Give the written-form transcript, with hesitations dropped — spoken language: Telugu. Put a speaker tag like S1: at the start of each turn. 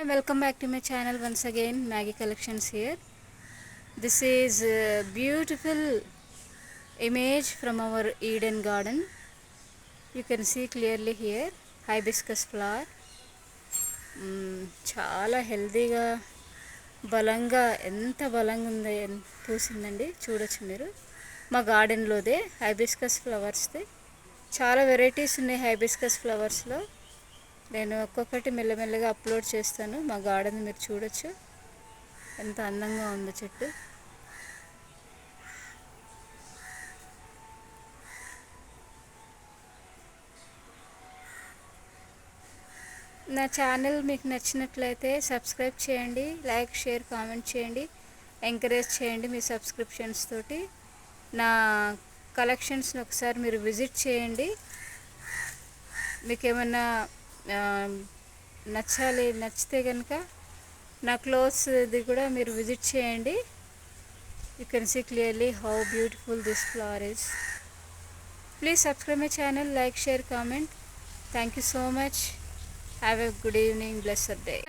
S1: Welcome back to my channel once again. Maggie Collections here. This is a beautiful image from our Eden garden. You can see clearly here hibiscus flower. చాలా హెల్తీగా బలంగా ఎంత బలంగా ఉంది పూసిందండి, చూడొచ్చు మీరు. మా గార్డెన్లోదే హైబిస్కస్ ఫ్లవర్స్ది చాలా వెరైటీస్ ఉన్నాయి. హైబిస్కస్ ఫ్లవర్స్లో నేను ఒక్కొక్కటి మెల్లమెల్లగా అప్లోడ్ చేస్తాను. మా గార్డెన్ మీరు చూడొచ్చు ఎంత అందంగా ఉందో చెట్టు. నా ఛానల్ మీకు నచ్చినట్లయితే సబ్స్క్రైబ్ చేయండి, లైక్ షేర్ కామెంట్ చేయండి, ఎంకరేజ్ చేయండి. మీ సబ్స్క్రిప్షన్స్ తోటి నా కలెక్షన్స్ని ఒకసారి మీరు విజిట్ చేయండి. మీకు ఏమన్నా నచ్చితే కనుక నా క్లోత్స్ది కూడా మీరు విజిట్ చేయండి. You can see clearly how beautiful this flower is. Please subscribe my channel, like, share, comment. Thank you so much. Have a good evening, blessed day.